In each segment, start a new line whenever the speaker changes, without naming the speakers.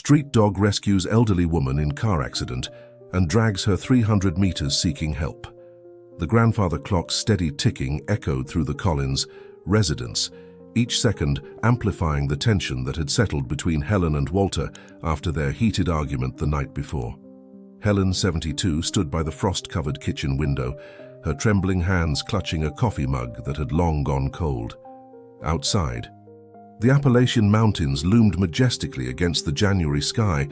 Street dog rescues elderly woman in car accident and drags her 300 meters seeking help. The grandfather clock's steady ticking echoed through the Collins residence, each second amplifying the tension that had settled between Helen and Walter after their heated argument the night before. Helen, 72, stood by the frost-covered kitchen window, her trembling hands clutching a coffee mug that had long gone cold. Outside, the Appalachian Mountains loomed majestically against the January sky,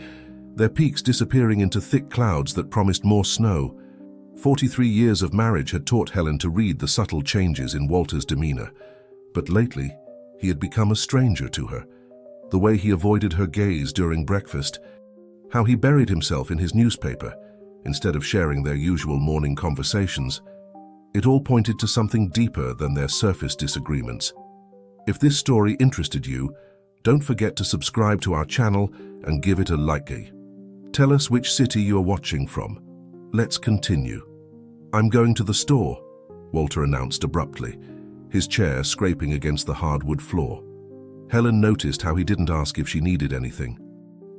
their peaks disappearing into thick clouds that promised more snow. 43 years of marriage had taught Helen to read the subtle changes in Walter's demeanor, but lately he had become a stranger to her. The way he avoided her gaze during breakfast, how he buried himself in his newspaper instead of sharing their usual morning conversations, it all pointed to something deeper than their surface disagreements. If this story interested you, don't forget to subscribe to our channel and give it a like. Tell us which city you are watching from. Let's continue. "I'm going to the store," Walter announced abruptly, his chair scraping against the hardwood floor. Helen noticed how he didn't ask if she needed anything.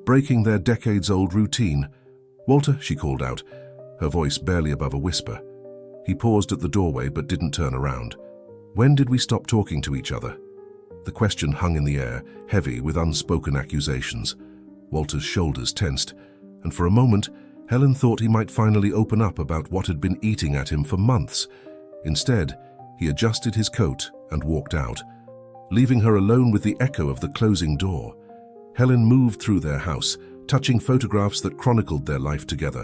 Breaking their decades-old routine. "Walter," she called out, her voice barely above a whisper. He paused at the doorway but didn't turn around. "When did we stop talking to each other?" The question hung in the air, heavy with unspoken accusations. Walter's shoulders tensed, and for a moment, Helen thought he might finally open up about what had been eating at him for months. Instead, he adjusted his coat and walked out, leaving her alone with the echo of the closing door. Helen moved through their house, touching photographs that chronicled their life together.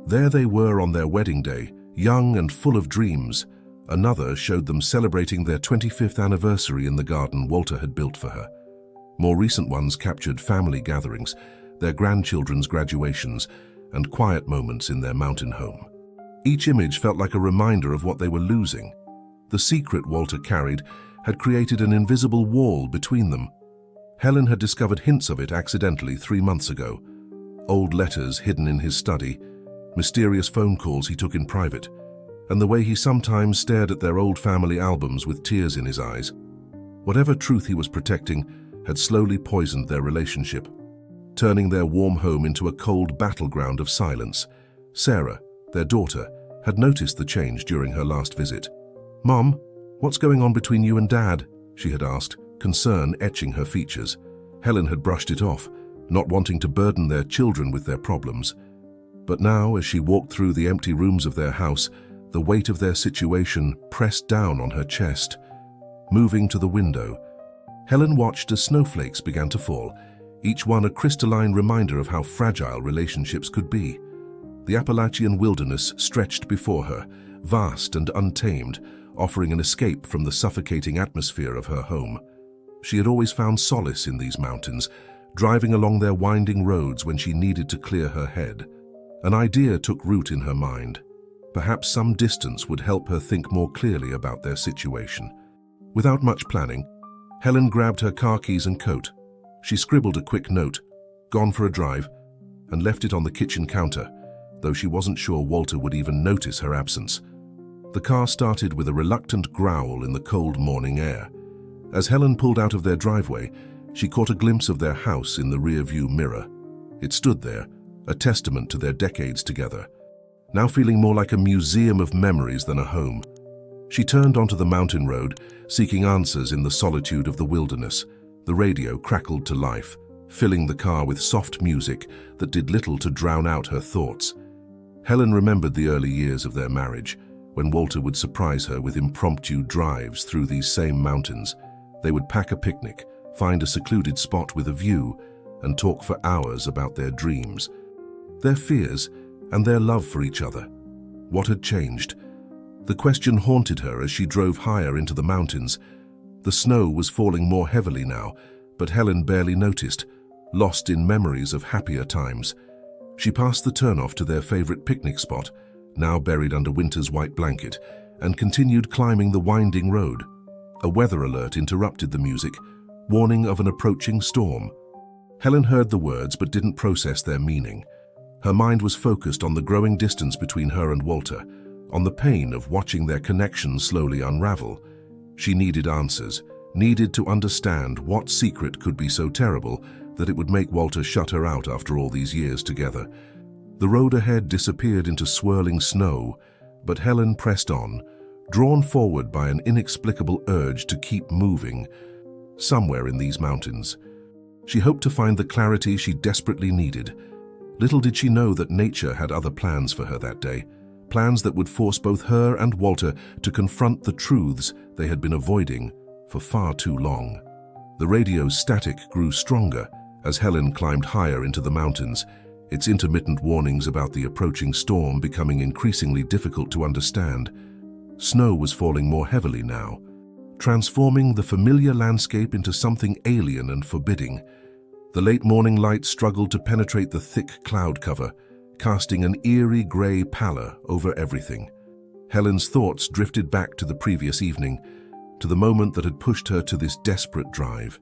There they were on their wedding day, young and full of dreams. Another showed them celebrating their 25th anniversary in the garden Walter had built for her. More recent ones captured family gatherings, their grandchildren's graduations, and quiet moments in their mountain home. Each image felt like a reminder of what they were losing. The secret Walter carried had created an invisible wall between them. Helen had discovered hints of it accidentally 3 months ago. Old letters hidden in his study, mysterious phone calls he took in private, and the way he sometimes stared at their old family albums with tears in his eyes. Whatever truth he was protecting had slowly poisoned their relationship, turning their warm home into a cold battleground of silence. Sarah, their daughter, had noticed the change during her last visit. "Mom, what's going on between you and Dad?" she had asked, concern etching her features. Helen had brushed it off, not wanting to burden their children with their problems. But now, as she walked through the empty rooms of their house, the weight of their situation pressed down on her chest. Moving to the window, Helen watched as snowflakes began to fall, each one a crystalline reminder of how fragile relationships could be. The Appalachian wilderness stretched before her, vast and untamed, offering an escape from the suffocating atmosphere of her home. She had always found solace in these mountains, driving along their winding roads when she needed to clear her head. An idea took root in her mind. Perhaps some distance would help her think more clearly about their situation. Without much planning, Helen grabbed her car keys and coat. She scribbled a quick note, "Gone for a drive," and left it on the kitchen counter, though she wasn't sure Walter would even notice her absence. The car started with a reluctant growl in the cold morning air. As Helen pulled out of their driveway, she caught a glimpse of their house in the rearview mirror. It stood there, a testament to their decades together, now feeling more like a museum of memories than a home. She turned onto the mountain road, seeking answers in the solitude of the wilderness. The radio crackled to life, filling the car with soft music that did little to drown out her thoughts. Helen remembered the early years of their marriage, when Walter would surprise her with impromptu drives through these same mountains. They would pack a picnic, find a secluded spot with a view, and talk for hours about their dreams, their fears, and their love for each other. What had changed? The question haunted her as she drove higher into the mountains. The snow was falling more heavily now, but Helen barely noticed, lost in memories of happier times. She passed the turnoff to their favorite picnic spot, now buried under winter's white blanket, and continued climbing the winding road. A weather alert interrupted the music, warning of an approaching storm. Helen heard the words but didn't process their meaning. Her mind was focused on the growing distance between her and Walter, on the pain of watching their connection slowly unravel. She needed answers, needed to understand what secret could be so terrible that it would make Walter shut her out after all these years together. The road ahead disappeared into swirling snow, but Helen pressed on, drawn forward by an inexplicable urge to keep moving. Somewhere in these mountains, she hoped to find the clarity she desperately needed. Little did she know that nature had other plans for her that day, plans that would force both her and Walter to confront the truths they had been avoiding for far too long. The radio's static grew stronger as Helen climbed higher into the mountains, its intermittent warnings about the approaching storm becoming increasingly difficult to understand. Snow was falling more heavily now, transforming the familiar landscape into something alien and forbidding. The late morning light struggled to penetrate the thick cloud cover, casting an eerie grey pallor over everything. Helen's thoughts drifted back to the previous evening, to the moment that had pushed her to this desperate drive.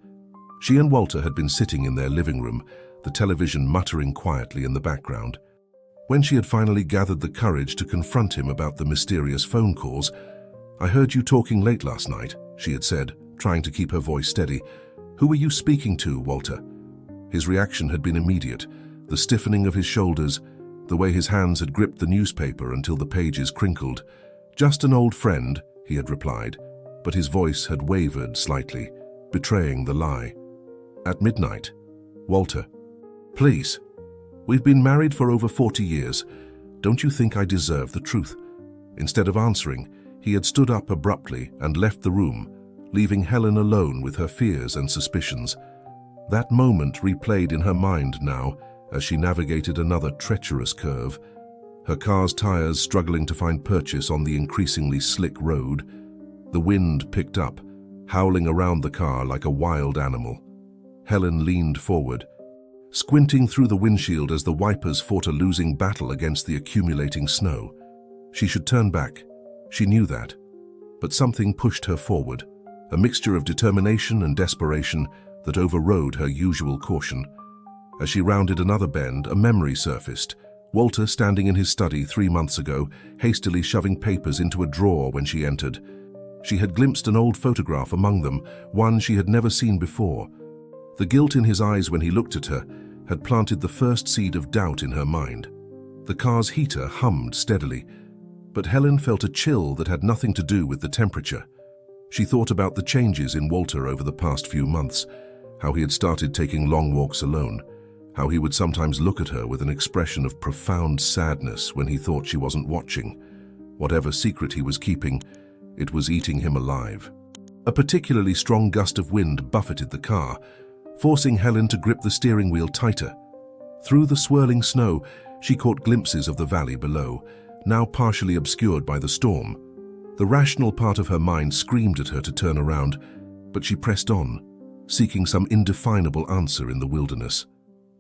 She and Walter had been sitting in their living room, the television muttering quietly in the background. When she had finally gathered the courage to confront him about the mysterious phone calls, "I heard you talking late last night," she had said, trying to keep her voice steady. "Who were you speaking to, Walter?" His reaction had been immediate, the stiffening of his shoulders, the way his hands had gripped the newspaper until the pages crinkled. "Just an old friend," he had replied, but his voice had wavered slightly, betraying the lie. "At midnight. Walter, please. We've been married for over 40 years. Don't you think I deserve the truth?" Instead of answering, he had stood up abruptly and left the room, leaving Helen alone with her fears and suspicions. That moment replayed in her mind now as she navigated another treacherous curve, her car's tires struggling to find purchase on the increasingly slick road. The wind picked up, howling around the car like a wild animal. Helen leaned forward, squinting through the windshield as the wipers fought a losing battle against the accumulating snow. She should turn back. She knew that. But something pushed her forward, a mixture of determination and desperation that overrode her usual caution. As she rounded another bend, a memory surfaced. Walter standing in his study 3 months ago, hastily shoving papers into a drawer when she entered. She had glimpsed an old photograph among them, one she had never seen before. The guilt in his eyes when he looked at her had planted the first seed of doubt in her mind. The car's heater hummed steadily, but Helen felt a chill that had nothing to do with the temperature. She thought about the changes in Walter over the past few months, how he had started taking long walks alone, how he would sometimes look at her with an expression of profound sadness when he thought she wasn't watching. Whatever secret he was keeping, it was eating him alive. A particularly strong gust of wind buffeted the car, forcing Helen to grip the steering wheel tighter. Through the swirling snow, she caught glimpses of the valley below, now partially obscured by the storm. The rational part of her mind screamed at her to turn around, but she pressed on, seeking some indefinable answer in the wilderness.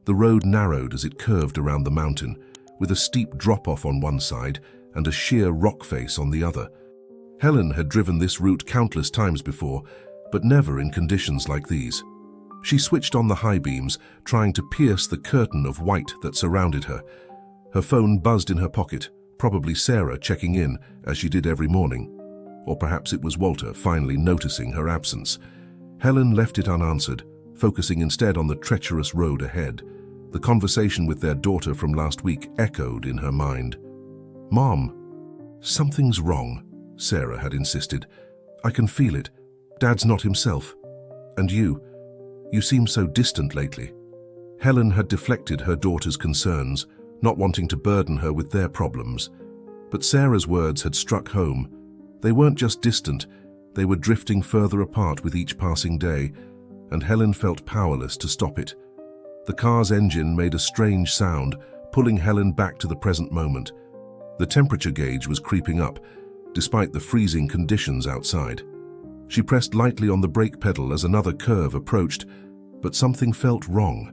The road narrowed as it curved around the mountain, with a steep drop-off on one side and a sheer rock face on the other. Helen had driven this route countless times before, but never in conditions like these. She switched on the high beams, trying to pierce the curtain of white that surrounded her. Her phone buzzed in her pocket, probably Sarah checking in, as she did every morning. Or perhaps it was Walter finally noticing her absence. Helen left it unanswered, focusing instead on the treacherous road ahead. The conversation with their daughter from last week echoed in her mind. "Mom, something's wrong," Sarah had insisted. "I can feel it. Dad's not himself. And you seem so distant lately." Helen had deflected her daughter's concerns, not wanting to burden her with their problems. But Sarah's words had struck home. They weren't just distant, they were drifting further apart with each passing day, and Helen felt powerless to stop it. The car's engine made a strange sound, pulling Helen back to the present moment. The temperature gauge was creeping up, despite the freezing conditions outside. She pressed lightly on the brake pedal as another curve approached, but something felt wrong.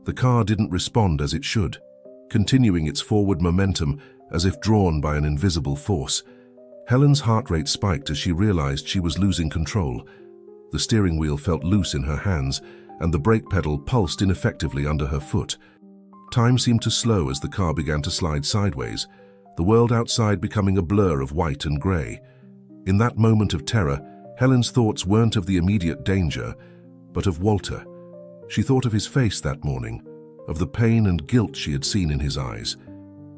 The car didn't respond as it should, continuing its forward momentum as if drawn by an invisible force. Helen's heart rate spiked as she realized she was losing control. The steering wheel felt loose in her hands, and the brake pedal pulsed ineffectively under her foot. Time seemed to slow as the car began to slide sideways, the world outside becoming a blur of white and grey. In that moment of terror, Helen's thoughts weren't of the immediate danger, but of Walter. She thought of his face that morning, of the pain and guilt she had seen in his eyes.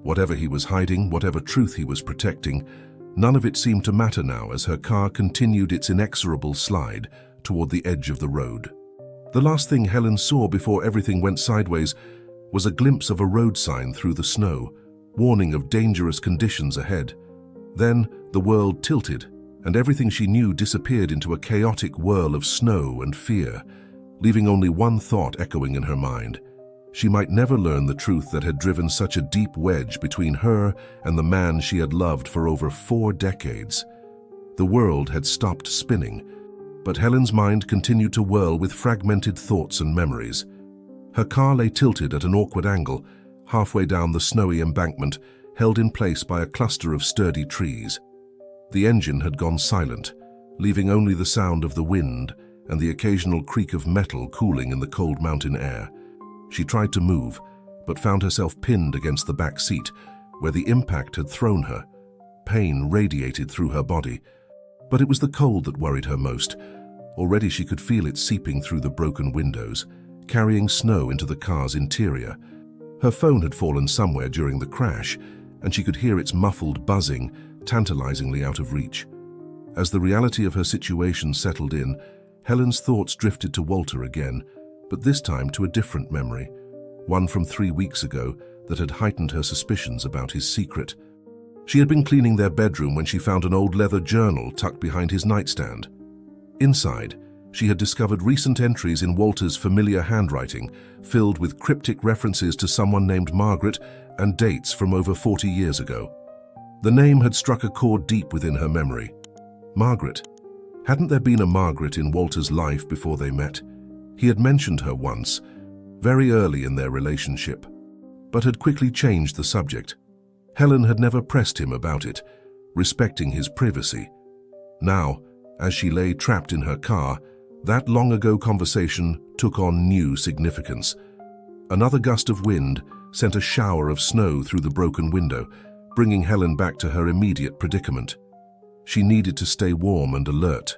Whatever he was hiding, whatever truth he was protecting, none of it seemed to matter now as her car continued its inexorable slide toward the edge of the road. The last thing Helen saw before everything went sideways was a glimpse of a road sign through the snow, warning of dangerous conditions ahead. Then the world tilted, and everything she knew disappeared into a chaotic whirl of snow and fear, leaving only one thought echoing in her mind. She might never learn the truth that had driven such a deep wedge between her and the man she had loved for over 4 decades. The world had stopped spinning, but Helen's mind continued to whirl with fragmented thoughts and memories. Her car lay tilted at an awkward angle, halfway down the snowy embankment, held in place by a cluster of sturdy trees. The engine had gone silent, leaving only the sound of the wind and the occasional creak of metal cooling in the cold mountain air. She tried to move, but found herself pinned against the back seat, where the impact had thrown her. Pain radiated through her body, but it was the cold that worried her most. Already she could feel it seeping through the broken windows, carrying snow into the car's interior. Her phone had fallen somewhere during the crash, and she could hear its muffled buzzing, tantalizingly out of reach. As the reality of her situation settled in, Helen's thoughts drifted to Walter again, but this time to a different memory, one from 3 weeks ago that had heightened her suspicions about his secret. She had been cleaning their bedroom when she found an old leather journal tucked behind his nightstand. Inside, she had discovered recent entries in Walter's familiar handwriting, filled with cryptic references to someone named Margaret and dates from over 40 years ago. The name had struck a chord deep within her memory. Margaret. Hadn't there been a Margaret in Walter's life before they met? He had mentioned her once, very early in their relationship, but had quickly changed the subject. Helen had never pressed him about it, respecting his privacy. Now, as she lay trapped in her car, that long-ago conversation took on new significance. Another gust of wind sent a shower of snow through the broken window, bringing Helen back to her immediate predicament. She needed to stay warm and alert.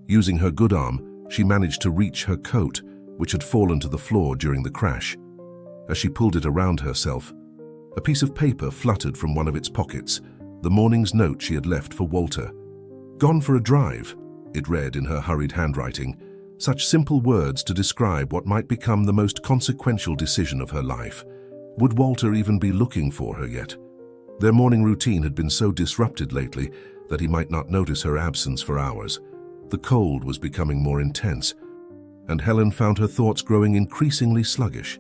Using her good arm, she managed to reach her coat, which had fallen to the floor during the crash. As she pulled it around herself, a piece of paper fluttered from one of its pockets, the morning's note she had left for Walter. "Gone for a drive," it read in her hurried handwriting, such simple words to describe what might become the most consequential decision of her life. Would Walter even be looking for her yet? Their morning routine had been so disrupted lately that he might not notice her absence for hours. The cold was becoming more intense, and Helen found her thoughts growing increasingly sluggish.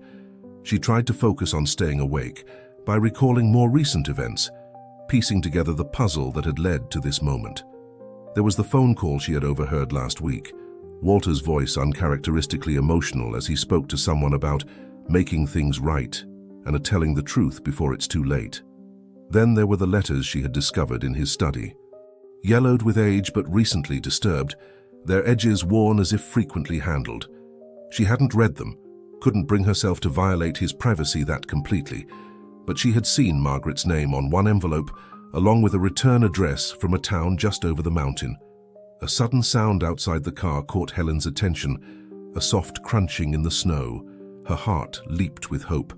She tried to focus on staying awake by recalling more recent events, piecing together the puzzle that had led to this moment. There was the phone call she had overheard last week, Walter's voice uncharacteristically emotional as he spoke to someone about making things right and telling the truth before it's too late. Then there were the letters she had discovered in his study. Yellowed with age but recently disturbed, their edges worn as if frequently handled. She hadn't read them, couldn't bring herself to violate his privacy that completely, but she had seen Margaret's name on one envelope, along with a return address from a town just over the mountain. A sudden sound outside the car caught Helen's attention, a soft crunching in the snow. Her heart leaped with hope,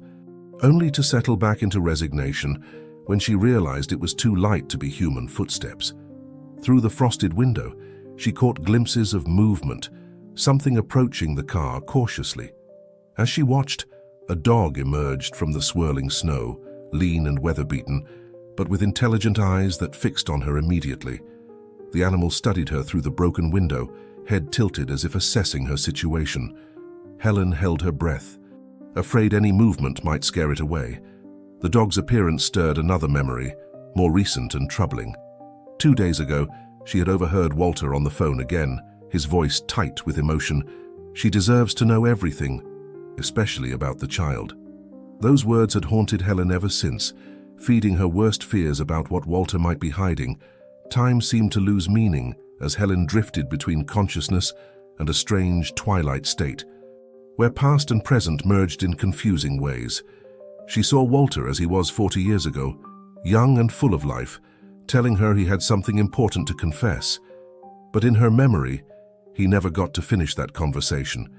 only to settle back into resignation when she realized it was too light to be human footsteps. Through the frosted window, she caught glimpses of movement, something approaching the car cautiously. As she watched, a dog emerged from the swirling snow, lean and weather-beaten, but with intelligent eyes that fixed on her immediately. The animal studied her through the broken window, head tilted as if assessing her situation. Helen held her breath, afraid any movement might scare it away. The dog's appearance stirred another memory, more recent and troubling. 2 days ago, she had overheard Walter on the phone again, his voice tight with emotion. "She deserves to know everything, especially about the child." Those words had haunted Helen ever since, feeding her worst fears about what Walter might be hiding. Time seemed to lose meaning as Helen drifted between consciousness and a strange twilight state, where past and present merged in confusing ways. She saw Walter as he was 40 years ago, young and full of life, telling her he had something important to confess. But in her memory, he never got to finish that conversation.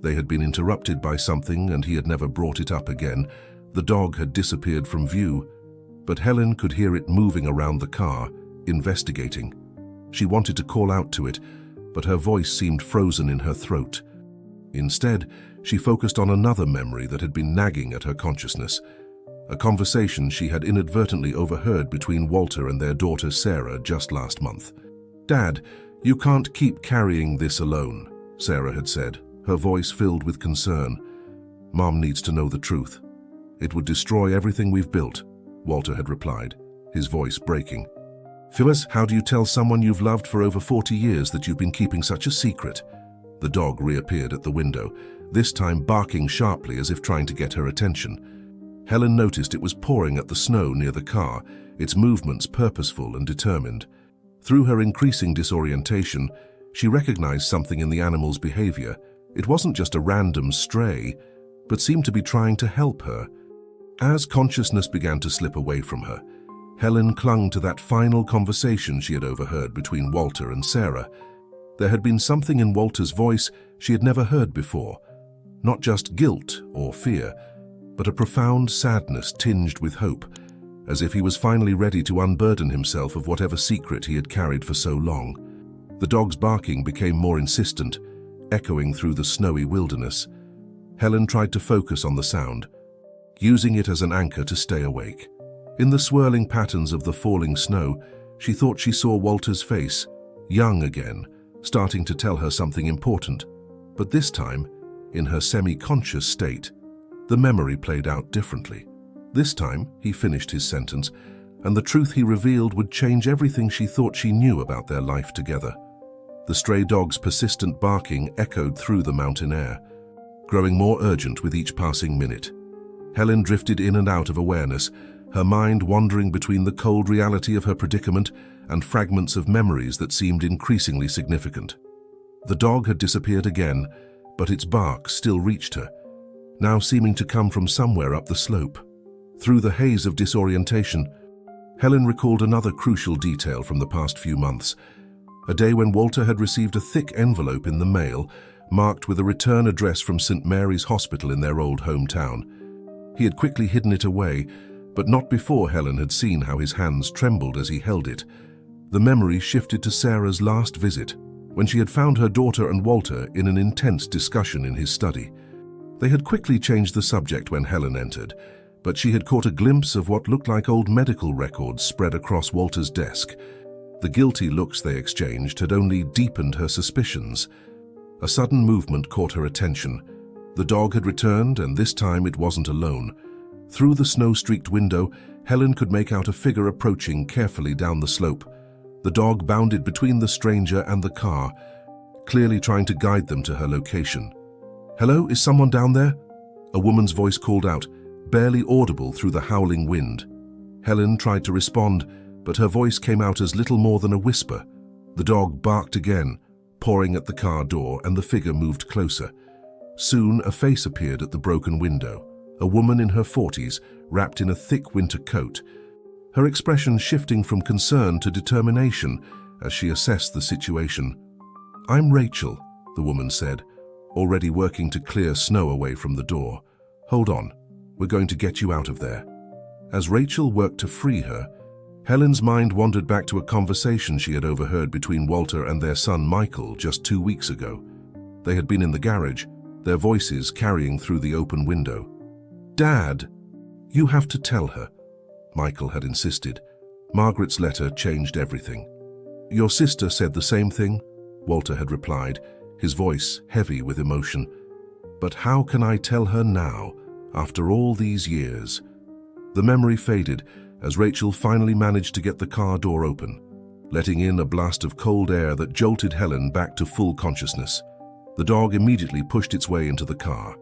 They had been interrupted by something and he had never brought it up again. The dog had disappeared from view, but Helen could hear it moving around the car, investigating. She wanted to call out to it, but her voice seemed frozen in her throat. Instead, she focused on another memory that had been nagging at her consciousness, a conversation she had inadvertently overheard between Walter and their daughter Sarah just last month. "Dad, you can't keep carrying this alone," Sarah had said, her voice filled with concern. "Mom needs to know the truth. It would destroy everything we've built," Walter had replied, his voice breaking. "Phyllis, how do you tell someone you've loved for over 40 years that you've been keeping such a secret?" The dog reappeared at the window, this time barking sharply as if trying to get her attention. Helen noticed it was pawing at the snow near the car, its movements purposeful and determined. Through her increasing disorientation, she recognized something in the animal's behavior. It wasn't just a random stray, but seemed to be trying to help her. As consciousness began to slip away from her, Helen clung to that final conversation she had overheard between Walter and Sarah. There had been something in Walter's voice she had never heard before, not just guilt or fear, but a profound sadness tinged with hope, as if he was finally ready to unburden himself of whatever secret he had carried for so long. The dog's barking became more insistent, echoing through the snowy wilderness. Helen tried to focus on the sound, using it as an anchor to stay awake. In the swirling patterns of the falling snow, she thought she saw Walter's face, young again, starting to tell her something important. But this time, in her semi-conscious state, the memory played out differently. This time, he finished his sentence, and the truth he revealed would change everything she thought she knew about their life together. The stray dog's persistent barking echoed through the mountain air, growing more urgent with each passing minute. Helen drifted in and out of awareness, her mind wandering between the cold reality of her predicament and fragments of memories that seemed increasingly significant. The dog had disappeared again, but its bark still reached her, now seeming to come from somewhere up the slope. Through the haze of disorientation, Helen recalled another crucial detail from the past few months, a day when Walter had received a thick envelope in the mail marked with a return address from St. Mary's Hospital in their old hometown. He had quickly hidden it away, but not before Helen had seen how his hands trembled as he held it. The memory shifted to Sarah's last visit, when she had found her daughter and Walter in an intense discussion in his study. They had quickly changed the subject when Helen entered, but she had caught a glimpse of what looked like old medical records spread across Walter's desk. The guilty looks they exchanged had only deepened her suspicions. A sudden movement caught her attention. The dog had returned, and this time it wasn't alone. Through the snow-streaked window, Helen could make out a figure approaching carefully down the slope. The dog bounded between the stranger and the car, clearly trying to guide them to her location. "Hello, is someone down there?" A woman's voice called out, barely audible through the howling wind. Helen tried to respond, but her voice came out as little more than a whisper. The dog barked again, pawing at the car door, and the figure moved closer. Soon, a face appeared at the broken window, a woman in her 40s, wrapped in a thick winter coat, her expression shifting from concern to determination as she assessed the situation. "I'm Rachel," the woman said, already working to clear snow away from the door. "Hold on, we're going to get you out of there." As Rachel worked to free her, Helen's mind wandered back to a conversation she had overheard between Walter and their son Michael just 2 weeks ago. They had been in the garage, their voices carrying through the open window. "Dad, you have to tell her," Michael had insisted. Margaret's letter changed everything. "Your sister said the same thing," Walter had replied, his voice heavy with emotion. "But how can I tell her now, after all these years?" The memory faded as Rachel finally managed to get the car door open, letting in a blast of cold air that jolted Helen back to full consciousness. The dog immediately pushed its way into the car,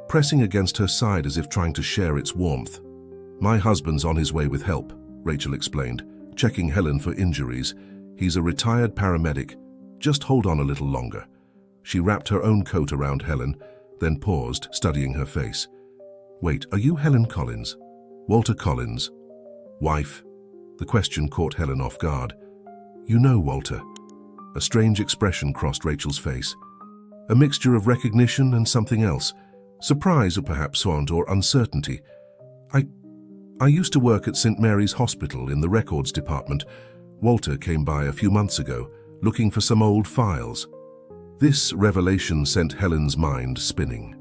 pressing against her side as if trying to share its warmth. "My husband's on his way with help," Rachel explained, checking Helen for injuries. "He's a retired paramedic. Just hold on a little longer." She wrapped her own coat around Helen, then paused, studying her face. "Wait, are you Helen Collins?" "Walter Collins." "Wife?" The question caught Helen off guard. "You know Walter." A strange expression crossed Rachel's face. A mixture of recognition and something else. Surprise or perhaps or uncertainty. I used to work at St. Mary's Hospital in the records department. Walter came by a few months ago, looking for some old files. This revelation sent Helen's mind spinning.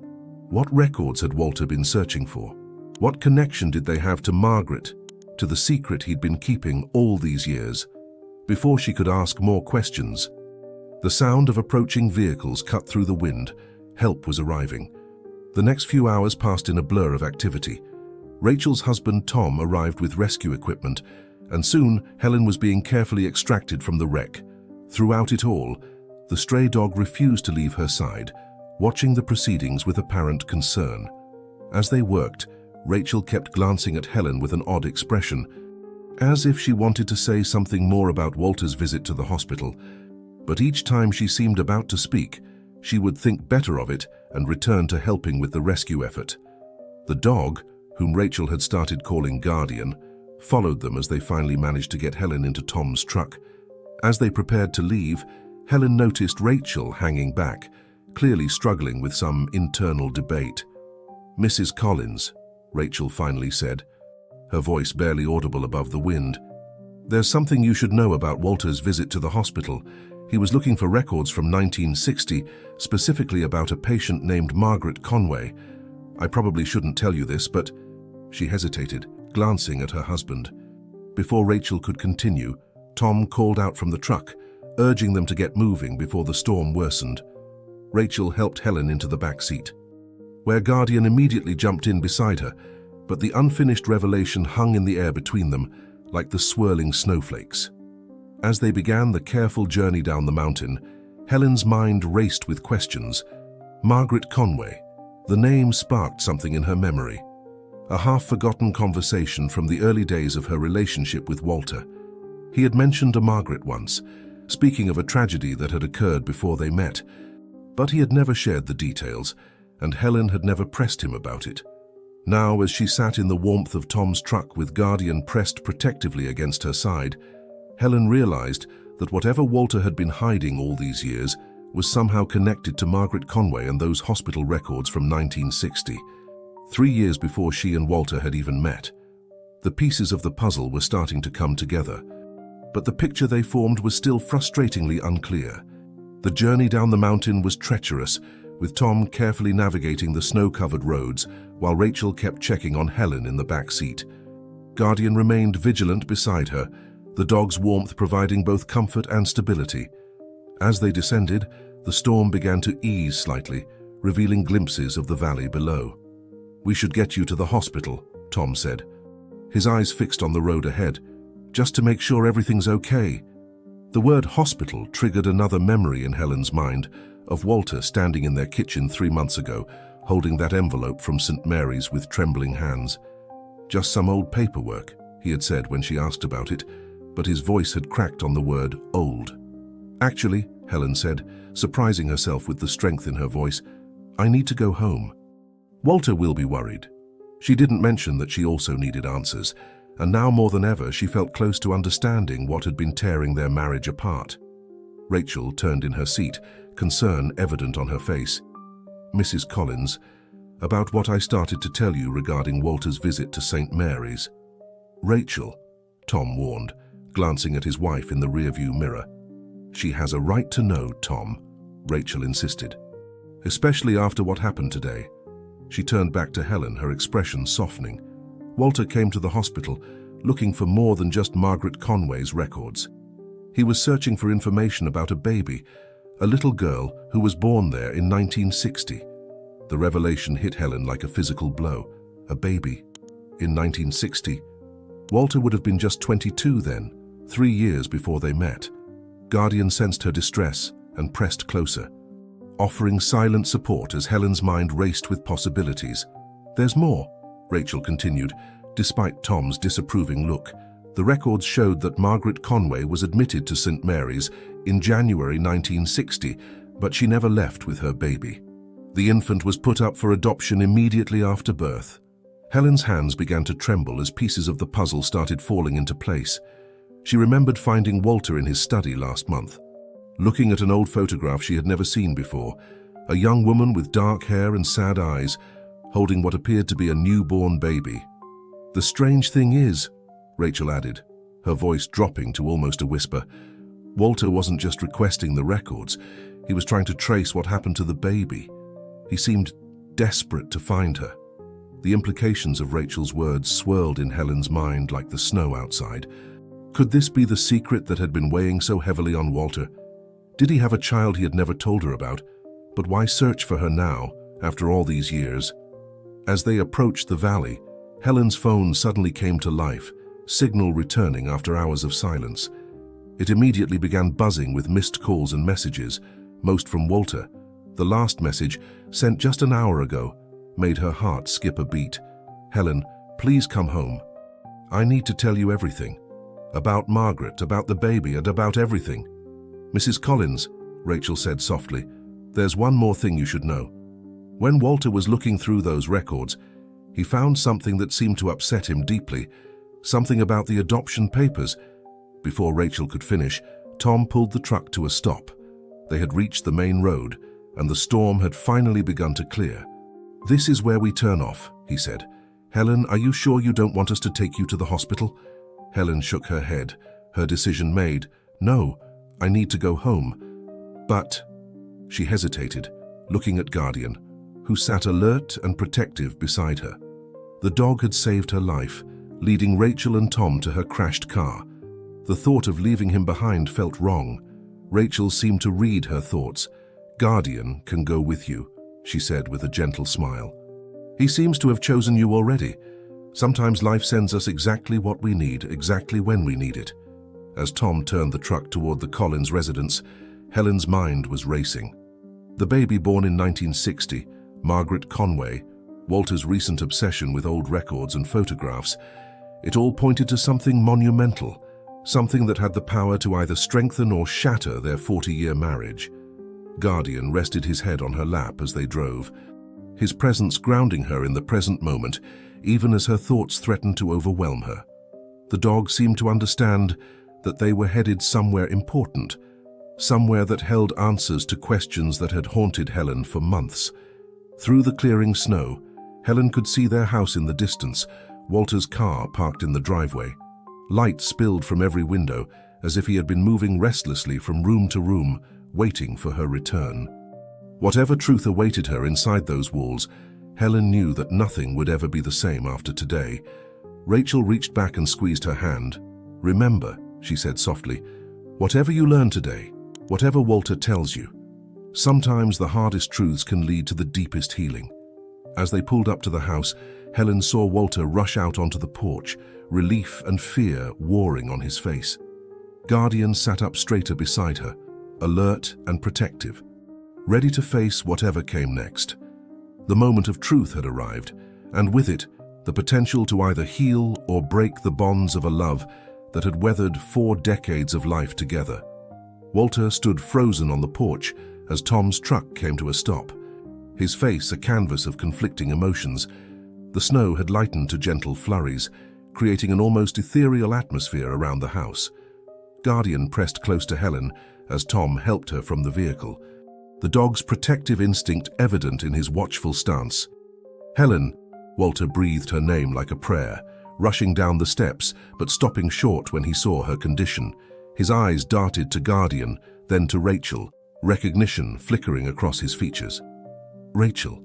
What records had Walter been searching for? What connection did they have to Margaret, to the secret he'd been keeping all these years? Before she could ask more questions, the sound of approaching vehicles cut through the wind. Help was arriving. The next few hours passed in a blur of activity. Rachel's husband Tom arrived with rescue equipment, and soon Helen was being carefully extracted from the wreck. Throughout it all, the stray dog refused to leave her side, watching the proceedings with apparent concern. As they worked, Rachel kept glancing at Helen with an odd expression, as if she wanted to say something more about Walter's visit to the hospital. But each time she seemed about to speak, she would think better of it and return to helping with the rescue effort. The dog, whom Rachel had started calling Guardian, followed them as they finally managed to get Helen into Tom's truck. As they prepared to leave, Helen noticed Rachel hanging back, clearly struggling with some internal debate. "Mrs. Collins," Rachel finally said, her voice barely audible above the wind. "There's something you should know about Walter's visit to the hospital. He was looking for records from 1960, specifically about a patient named Margaret Conway. I probably shouldn't tell you this, but..." She hesitated, glancing at her husband. Before Rachel could continue, Tom called out from the truck, urging them to get moving before the storm worsened. Rachel helped Helen into the back seat, where Guardian immediately jumped in beside her, but the unfinished revelation hung in the air between them, like the swirling snowflakes. As they began the careful journey down the mountain, Helen's mind raced with questions. Margaret Conway. The name sparked something in her memory. A half-forgotten conversation from the early days of her relationship with Walter. He had mentioned a Margaret once, speaking of a tragedy that had occurred before they met, but he had never shared the details, and Helen had never pressed him about it. Now, as she sat in the warmth of Tom's truck with Guardian pressed protectively against her side, Helen realized that whatever Walter had been hiding all these years was somehow connected to Margaret Conway and those hospital records from 1960, 3 years before she and Walter had even met. The pieces of the puzzle were starting to come together, but the picture they formed was still frustratingly unclear. The journey down the mountain was treacherous, with Tom carefully navigating the snow-covered roads while Rachel kept checking on Helen in the back seat. Guardian remained vigilant beside her, the dog's warmth providing both comfort and stability. As they descended, the storm began to ease slightly, revealing glimpses of the valley below. "We should get you to the hospital," Tom said, his eyes fixed on the road ahead, "just to make sure everything's okay." The word hospital triggered another memory in Helen's mind of Walter standing in their kitchen 3 months ago, holding that envelope from St. Mary's with trembling hands. "Just some old paperwork," he had said when she asked about it, but his voice had cracked on the word old. "Actually," Helen said, surprising herself with the strength in her voice, "I need to go home. Walter will be worried." She didn't mention that she also needed answers, and now more than ever she felt close to understanding what had been tearing their marriage apart. Rachel turned in her seat, concern evident on her face. "Mrs. Collins, about what I started to tell you regarding Walter's visit to St. Mary's." "Rachel," Tom warned, glancing at his wife in the rearview mirror. "She has a right to know, Tom," Rachel insisted. "Especially after what happened today." She turned back to Helen, her expression softening. "Walter came to the hospital, looking for more than just Margaret Conway's records. He was searching for information about a baby, a little girl who was born there in 1960. The revelation hit Helen like a physical blow. A baby. In 1960. Walter would have been just 22 then, 3 years before they met. Guardian sensed her distress and pressed closer, offering silent support as Helen's mind raced with possibilities. "There's more," Rachel continued, despite Tom's disapproving look. "The records showed that Margaret Conway was admitted to St. Mary's in January 1960, but she never left with her baby. The infant was put up for adoption immediately after birth." Helen's hands began to tremble as pieces of the puzzle started falling into place. She remembered finding Walter in his study last month, looking at an old photograph she had never seen before, a young woman with dark hair and sad eyes, holding what appeared to be a newborn baby. "The strange thing is," Rachel added, her voice dropping to almost a whisper, "Walter wasn't just requesting the records, he was trying to trace what happened to the baby. He seemed desperate to find her." The implications of Rachel's words swirled in Helen's mind like the snow outside. Could this be the secret that had been weighing so heavily on Walter? Did he have a child he had never told her about? But why search for her now, after all these years? As they approached the valley, Helen's phone suddenly came to life, signal returning after hours of silence. It immediately began buzzing with missed calls and messages, most from Walter. The last message, sent just an hour ago, made her heart skip a beat. "Helen, please come home. I need to tell you everything. About Margaret, about the baby, and about everything." "Mrs. Collins," Rachel said softly, "there's one more thing you should know." When Walter was looking through those records, he found something that seemed to upset him deeply, something about the adoption papers. Before Rachel could finish, Tom pulled the truck to a stop. They had reached the main road, and the storm had finally begun to clear. "This is where we turn off," he said. "Helen, are you sure you don't want us to take you to the hospital?" Helen shook her head, her decision made. "No, I need to go home." "But—" She hesitated, looking at Guardian, who sat alert and protective beside her. The dog had saved her life, leading Rachel and Tom to her crashed car. The thought of leaving him behind felt wrong. Rachel seemed to read her thoughts. "Guardian can go with you," she said with a gentle smile. "He seems to have chosen you already. Sometimes life sends us exactly what we need, exactly when we need it." As Tom turned the truck toward the Collins residence, Helen's mind was racing. The baby born in 1960, Margaret Conway, Walter's recent obsession with old records and photographs, it all pointed to something monumental, something that had the power to either strengthen or shatter their 40-year marriage. Guardian rested his head on her lap as they drove, his presence grounding her in the present moment, even as her thoughts threatened to overwhelm her. The dog seemed to understand that they were headed somewhere important, somewhere that held answers to questions that had haunted Helen for months. Through the clearing snow, Helen could see their house in the distance, Walter's car parked in the driveway. Light spilled from every window, as if he had been moving restlessly from room to room, waiting for her return. Whatever truth awaited her inside those walls, Helen knew that nothing would ever be the same after today. Rachel reached back and squeezed her hand. "Remember," she said softly, "whatever you learn today, whatever Walter tells you, sometimes the hardest truths can lead to the deepest healing." As they pulled up to the house, Helen saw Walter rush out onto the porch, relief and fear warring on his face. Guardian sat up straighter beside her, alert and protective, ready to face whatever came next. The moment of truth had arrived, and with it, the potential to either heal or break the bonds of a love that had weathered 4 decades of life together. Walter stood frozen on the porch as Tom's truck came to a stop, his face a canvas of conflicting emotions. The snow had lightened to gentle flurries, creating an almost ethereal atmosphere around the house. Guardian pressed close to Helen as Tom helped her from the vehicle, the dog's protective instinct evident in his watchful stance. "Helen," Walter breathed her name like a prayer, rushing down the steps but stopping short when he saw her condition. His eyes darted to Guardian, then to Rachel, recognition flickering across his features. "Rachel,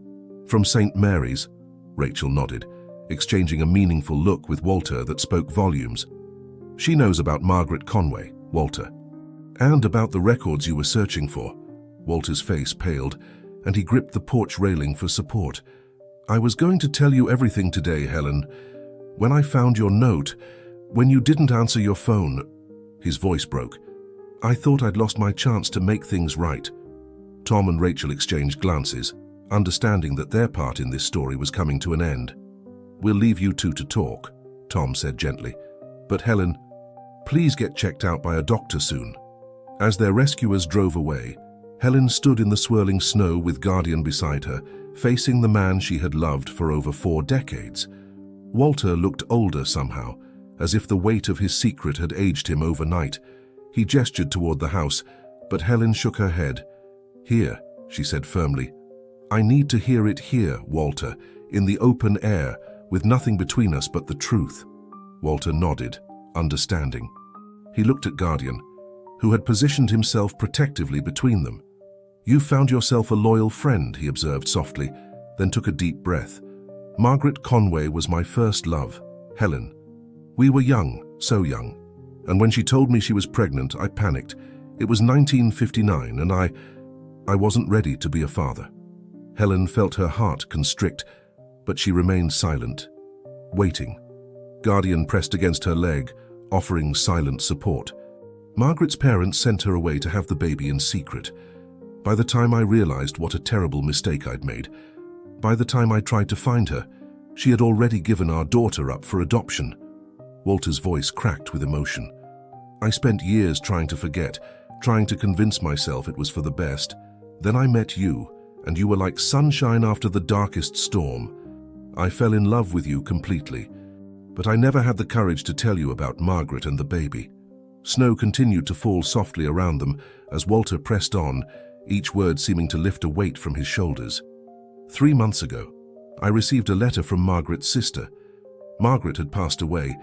from St. Mary's?" Rachel nodded, exchanging a meaningful look with Walter that spoke volumes. "She knows about Margaret Conway, Walter, and about the records you were searching for." Walter's face paled, and he gripped the porch railing for support. "I was going to tell you everything today, Helen. When I found your note, when you didn't answer your phone," his voice broke, "I thought I'd lost my chance to make things right." Tom and Rachel exchanged glances, understanding that their part in this story was coming to an end. "We'll leave you two to talk," Tom said gently. "But Helen, please get checked out by a doctor soon." As their rescuers drove away, Helen stood in the swirling snow with Guardian beside her, facing the man she had loved for over 4 decades. Walter looked older somehow, as if the weight of his secret had aged him overnight. He gestured toward the house, but Helen shook her head. "Here," she said firmly. "I need to hear it here, Walter, in the open air, with nothing between us but the truth." Walter nodded, understanding. He looked at Guardian, who had positioned himself protectively between them. "You've found yourself a loyal friend," he observed softly, then took a deep breath. "Margaret Conway was my first love, Helen. We were young, so young, and when she told me she was pregnant, I panicked. It was 1959, and I wasn't ready to be a father." Helen felt her heart constrict, but she remained silent, waiting. Guardian pressed against her leg, offering silent support. "Margaret's parents sent her away to have the baby in secret. By the time I realized what a terrible mistake I'd made, by the time I tried to find her, she had already given our daughter up for adoption." Walter's voice cracked with emotion. "I spent years trying to forget, trying to convince myself it was for the best. Then I met you, and you were like sunshine after the darkest storm. I fell in love with you completely. But I never had the courage to tell you about Margaret and the baby." Snow continued to fall softly around them as Walter pressed on, each word seeming to lift a weight from his shoulders. 3 months ago, I received a letter from Margaret's sister. Margaret had passed away,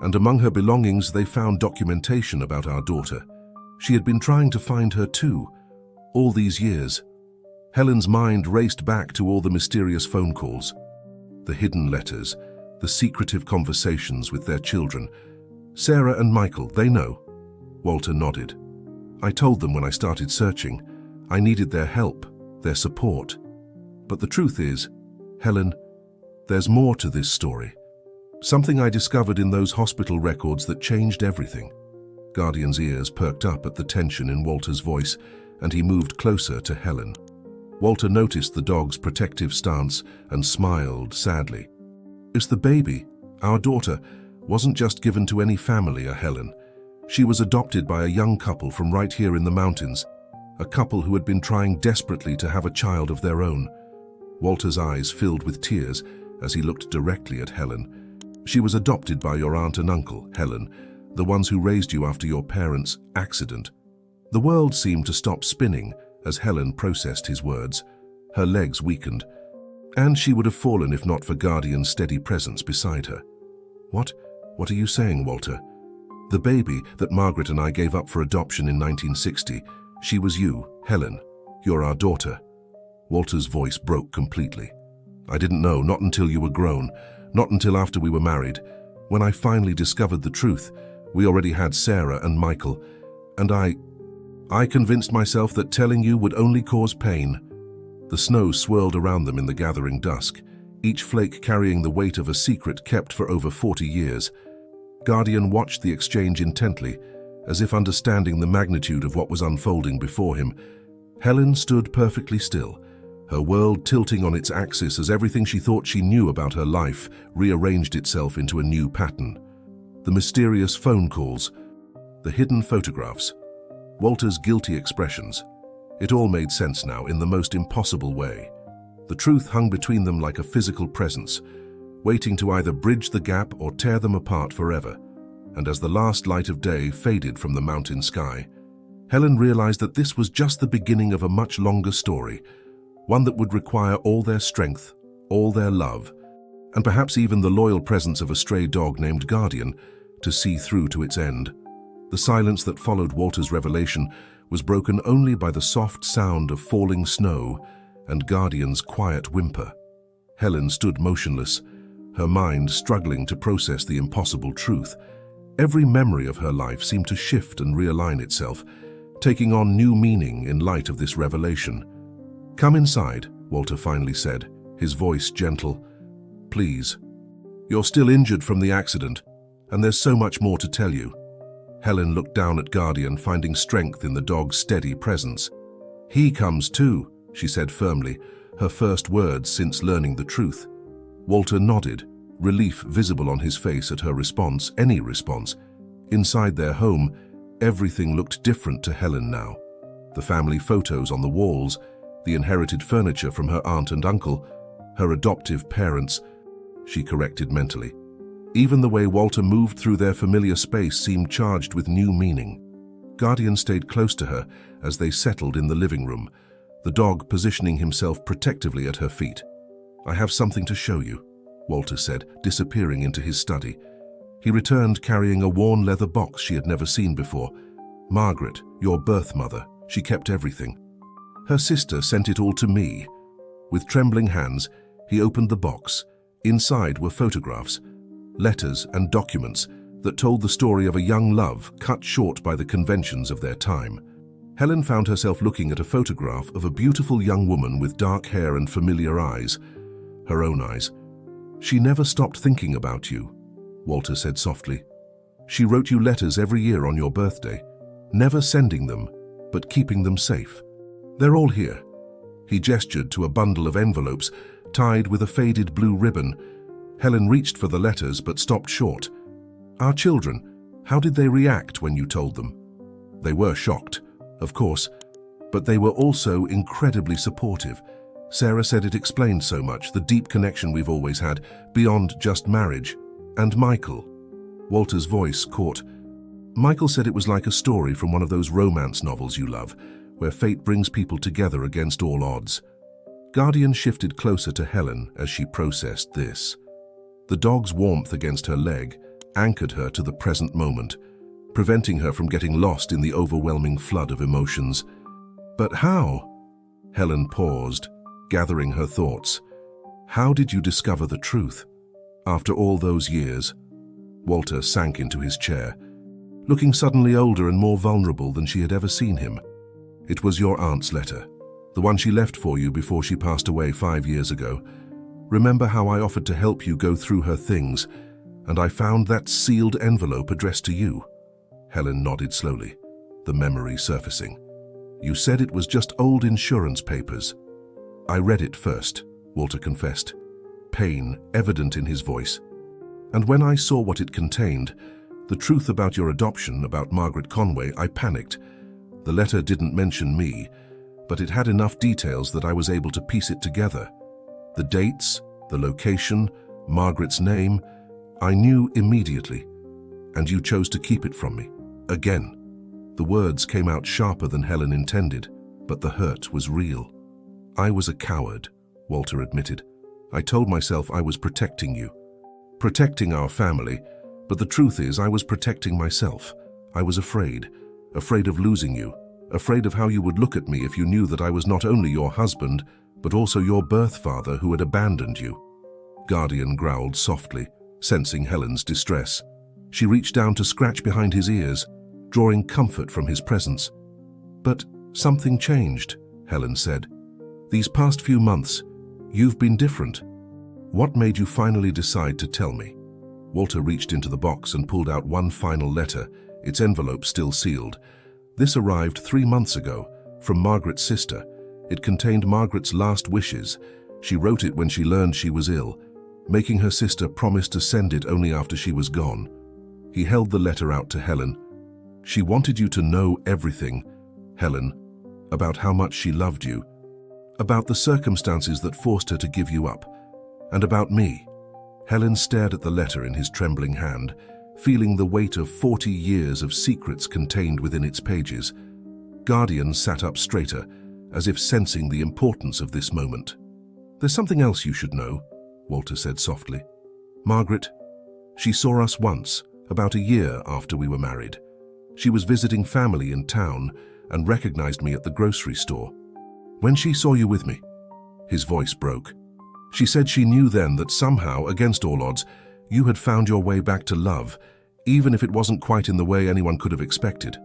and among her belongings they found documentation about our daughter. She had been trying to find her too, all these years. Helen's mind raced back to all the mysterious phone calls, the hidden letters, the secretive conversations with their children. "Sarah and Michael, they know." Walter nodded. "I told them when I started searching. I needed their help, their support. But the truth is, Helen, there's more to this story. Something I discovered in those hospital records that changed everything." Guardian's ears perked up at the tension in Walter's voice, and he moved closer to Helen. Walter noticed the dog's protective stance and smiled sadly. "It's the baby, our daughter, wasn't just given to any family, Helen. She was adopted by a young couple from right here in the mountains, a couple who had been trying desperately to have a child of their own." Walter's eyes filled with tears as he looked directly at Helen. "She was adopted by your aunt and uncle, Helen, the ones who raised you after your parents' accident." The world seemed to stop spinning as Helen processed his words. Her legs weakened, and she would have fallen if not for Guardian's steady presence beside her. What are you saying, Walter?" "The baby that Margaret and I gave up for adoption in 1960, she was you, Helen. You're our daughter." Walter's voice broke completely. "I didn't know, not until you were grown, not until after we were married. When I finally discovered the truth, we already had Sarah and Michael, and I convinced myself that telling you would only cause pain." The snow swirled around them in the gathering dusk, each flake carrying the weight of a secret kept for over 40 years. Guardian watched the exchange intently, as if understanding the magnitude of what was unfolding before him. Helen stood perfectly still, her world tilting on its axis as everything she thought she knew about her life rearranged itself into a new pattern. The mysterious phone calls, the hidden photographs, Walter's guilty expressions. It all made sense now in the most impossible way. The truth hung between them like a physical presence, waiting to either bridge the gap or tear them apart forever. And as the last light of day faded from the mountain sky, Helen realized that this was just the beginning of a much longer story, one that would require all their strength, all their love, and perhaps even the loyal presence of a stray dog named Guardian to see through to its end. The silence that followed Walter's revelation was broken only by the soft sound of falling snow and Guardian's quiet whimper. Helen stood motionless, her mind struggling to process the impossible truth. Every memory of her life seemed to shift and realign itself, taking on new meaning in light of this revelation. "Come inside," Walter finally said, his voice gentle. "Please. You're still injured from the accident, and there's so much more to tell you." Helen looked down at Guardian, finding strength in the dog's steady presence. "He comes too," she said firmly, her first words since learning the truth. Walter nodded, relief visible on his face at her response, any response. Inside their home, everything looked different to Helen now. The family photos on the walls, the inherited furniture from her aunt and uncle, her adoptive parents, she corrected mentally. Even the way Walter moved through their familiar space seemed charged with new meaning. Guardian stayed close to her as they settled in the living room, the dog positioning himself protectively at her feet. "I have something to show you," Walter said, disappearing into his study. He returned carrying a worn leather box she had never seen before. "Margaret, your birth mother, she kept everything. Her sister sent it all to me." With trembling hands, he opened the box. Inside were photographs, letters and documents that told the story of a young love cut short by the conventions of their time. Helen found herself looking at a photograph of a beautiful young woman with dark hair and familiar eyes, her own eyes. "She never stopped thinking about you," Walter said softly. "She wrote you letters every year on your birthday, never sending them, but keeping them safe. They're all here." He gestured to a bundle of envelopes tied with a faded blue ribbon. Helen reached for the letters but stopped short. "Our children, how did they react when you told them?" "They were shocked, of course, but they were also incredibly supportive. Sarah said it explained so much, the deep connection we've always had, beyond just marriage. And Michael." Walter's voice caught. "Michael said it was like a story from one of those romance novels you love, where fate brings people together against all odds." Guardian shifted closer to Helen as she processed this. The dog's warmth against her leg anchored her to the present moment, preventing her from getting lost in the overwhelming flood of emotions. "But how?" Helen paused, gathering her thoughts. "How did you discover the truth? After all those years?" Walter sank into his chair, looking suddenly older and more vulnerable than she had ever seen him. "It was your aunt's letter, the one she left for you before she passed away 5 years ago. Remember how I offered to help you go through her things, and I found that sealed envelope addressed to you?" Helen nodded slowly, the memory surfacing. "You said it was just old insurance papers." "I read it first," Walter confessed, pain evident in his voice. "And when I saw what it contained, the truth about your adoption, about Margaret Conway, I panicked. The letter didn't mention me, but it had enough details that I was able to piece it together. The dates, the location, Margaret's name, I knew immediately. And you chose to keep it from me. Again." The words came out sharper than Helen intended, but the hurt was real. "I was a coward," Walter admitted. "I told myself I was protecting you, protecting our family, but the truth is I was protecting myself. I was afraid of losing you, afraid of how you would look at me if you knew that I was not only your husband, but also your birth father who had abandoned you." Guardian growled softly, sensing Helen's distress. She reached down to scratch behind his ears, drawing comfort from his presence. "But something changed," Helen said. "These past few months, you've been different. What made you finally decide to tell me?" Walter reached into the box and pulled out one final letter, its envelope still sealed. This arrived 3 months ago, from Margaret's sister. It contained Margaret's last wishes. She wrote it when she learned she was ill, making her sister promise to send it only after she was gone. He held the letter out to Helen. "She wanted you to know everything, Helen, about how much she loved you, about the circumstances that forced her to give you up, and about me." Helen stared at the letter in his trembling hand, feeling the weight of 40 years of secrets contained within its pages. Guardian sat up straighter, as if sensing the importance of this moment. "There's something else you should know," Walter said softly. "Margaret, she saw us once, about a year after we were married. She was visiting family in town and recognized me at the grocery store. When she saw you with me," his voice broke, "she said she knew then that somehow, against all odds, you had found your way back to love, even if it wasn't quite in the way anyone could have expected."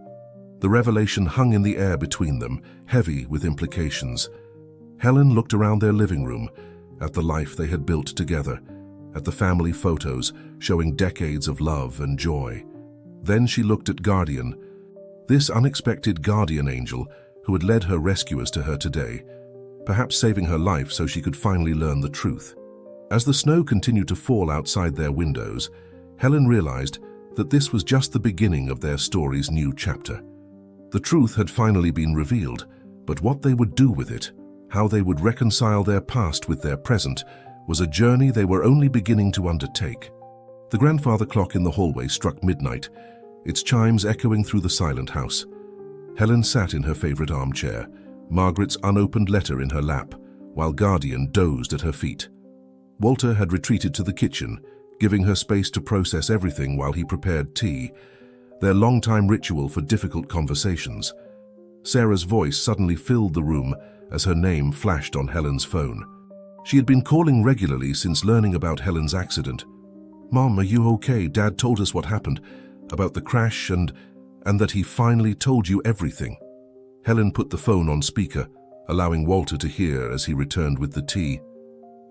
The revelation hung in the air between them, heavy with implications. Helen looked around their living room, at the life they had built together, at the family photos showing decades of love and joy. Then she looked at Guardian, this unexpected guardian angel who had led her rescuers to her today, perhaps saving her life so she could finally learn the truth. As the snow continued to fall outside their windows, Helen realized that this was just the beginning of their story's new chapter. The truth had finally been revealed, but what they would do with it, how they would reconcile their past with their present, was a journey they were only beginning to undertake. The grandfather clock in the hallway struck midnight, its chimes echoing through the silent house. Helen sat in her favorite armchair, Margaret's unopened letter in her lap, while Guardian dozed at her feet. Walter had retreated to the kitchen, giving her space to process everything while he prepared tea, their long-time ritual for difficult conversations. Sarah's voice suddenly filled the room as her name flashed on Helen's phone. She had been calling regularly since learning about Helen's accident. "Mom, are you okay? Dad told us what happened, about the crash and that he finally told you everything." Helen put the phone on speaker, allowing Walter to hear as he returned with the tea.